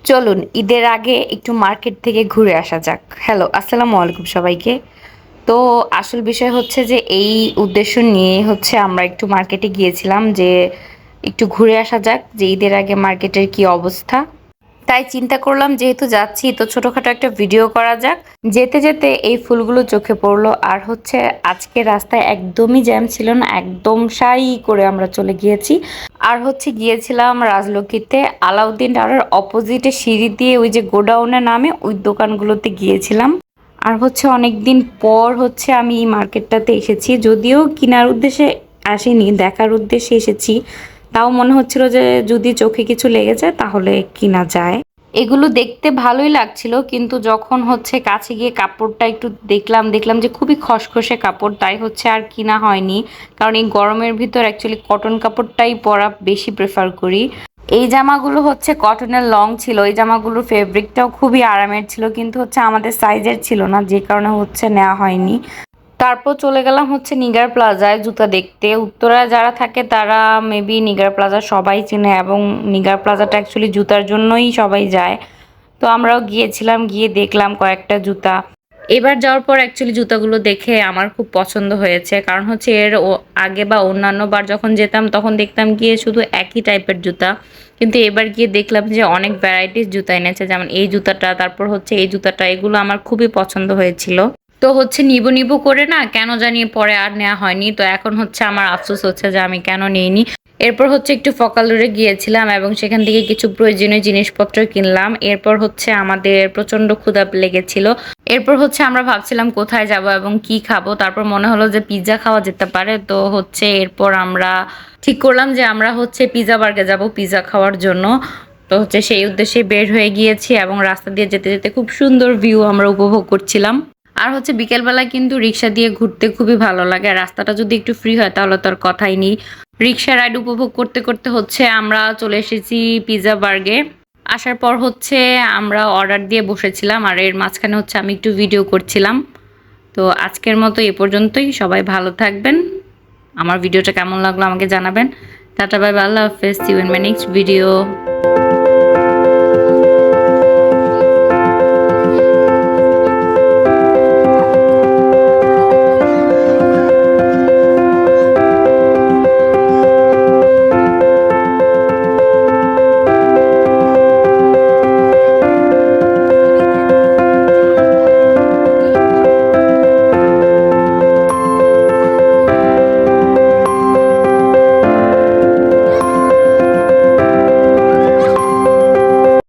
চলুন ঈদের আগে একটু মার্কেট থেকে ঘুরে আসা যাক। হ্যালো, আসসালামু আলাইকুম সবাইকে। তো আসল বিষয় হচ্ছে যে এই উদ্দেশ্য নিয়ে হচ্ছে আমরা একটু মার্কেটে গিয়েছিলাম যে একটু ঘুরে আসা যাক যে ঈদের আগে মার্কেটের কি অবস্থা। তাই চিন্তা করলাম যেহেতু যাচ্ছি তো ছোটখাটো একটা ভিডিও করা যাক। যেতে যেতে এই ফুলগুলো চোখে পড়লো আর হচ্ছে আজকে রাস্তায় একদমই জ্যাম ছিল না, একদম সাই করে আমরা চলে গিয়েছি। আর হচ্ছে গিয়েছিলাম রাজলক্ষ্মীতে আলাউদ্দিন টাওয়ারের অপোজিটে সিঁড়ি দিয়ে ওই যে গোডাউনের নামে ওই দোকানগুলোতে গিয়েছিলাম। আর হচ্ছে অনেকদিন পর হচ্ছে আমি এই মার্কেটটাতে এসেছি, যদিও কেনার উদ্দেশ্যে আসিনি, দেখার উদ্দেশ্যে এসেছি। তাও মনে হচ্ছিল যে যদি চোখে কিছু লেগে যায় তাহলে কিনা যায়। এগুলো দেখতে ভালোই লাগছিল, কিন্তু যখন হচ্ছে কাছে গিয়ে কাপড়টা একটু দেখলাম দেখলাম যে খুবই খসখসে কাপড়, তাই হচ্ছে আর কিনা হয়নি। কারণ এই গরমের ভিতর অ্যাকচুয়ালি কটন কাপড়টাই পরা বেশি প্রেফার করি। এই জামাগুলো হচ্ছে কটনের লং ছিল, এই জামাগুলোর ফেব্রিকটাও খুবই আরামের ছিল, কিন্তু হচ্ছে আমাদের সাইজের ছিল না, যে কারণে হচ্ছে নেওয়া হয়নি। তারপর চলে গেলাম হচ্ছে নিগার প্লাজায় জুতা দেখতে। উত্তরায় যারা থাকে তারা মেবি নিগার প্লাজা সবাই চেনে, এবং নিগার প্লাজাটা অ্যাকচুয়ালি জুতার জন্যই সবাই যায়। তো আমরাও গিয়েছিলাম, গিয়ে দেখলাম কয়েকটা জুতা। এবার যাওয়ার পর অ্যাকচুয়ালি জুতাগুলো দেখে আমার খুব পছন্দ হয়েছে, কারণ হচ্ছে এর আগে বা অন্যান্য বার যখন যেতাম তখন দেখতাম গিয়ে শুধু একই টাইপের জুতা, কিন্তু এবার গিয়ে দেখলাম যে অনেক ভ্যারাইটিস জুতা এনেছে, যেমন এই জুতাটা, তারপর হচ্ছে এই জুতাটা, এগুলো আমার খুবই পছন্দ হয়েছিল। তো হচ্ছে নিবো নিবো করে না কেন জানি পরে আর নেওয়া হয়নি। তো এখন হচ্ছে আমার আফসোস হচ্ছে যে আমি কেন নিইনি। এরপর হচ্ছে একটু ফকালুরে গিয়েছিলাম এবং সেখান থেকে কিছু প্রয়োজনীয় জিনিসপত্র কিনলাম। এরপর হচ্ছে আমাদের প্রচন্ড ক্ষুধা লেগেছিল। এরপর হচ্ছে আমরা ভাবছিলাম কোথায় যাব এবং কি খাবো, তারপর মনে হলো যে পিৎজা খাওয়া যেতে পারে। তো হচ্ছে এরপর আমরা ঠিক করলাম যে আমরা হচ্ছে পিৎজা বার্গে যাব পিৎজা খাওয়ার জন্য। তো হচ্ছে সেই উদ্দেশ্যে বের হয়ে গিয়েছি এবং রাস্তা দিয়ে যেতে যেতে খুব সুন্দর ভিউ আমরা উপভোগ করছিলাম। আর হচ্ছে বিকেলবেলায় কিন্তু রিক্সা দিয়ে ঘুরতে খুবই ভালো লাগে, আর রাস্তাটা যদি একটু ফ্রি হয় তাহলে তো আর কথাই নেই। রিক্সা রাইড উপভোগ করতে করতে হচ্ছে আমরা চলে এসেছি পিৎজা বার্গে। আসার পর হচ্ছে আমরা অর্ডার দিয়ে বসেছিলাম, আর এর মাঝখানে হচ্ছে আমি একটু ভিডিও করছিলাম। তো আজকের মতো এ পর্যন্তই, সবাই ভালো থাকবেন। আমার ভিডিওটা কেমন লাগলো আমাকে জানাবেন। টাটা, বাই বাই, আল্লাহ হাফেজ, see you in my next video.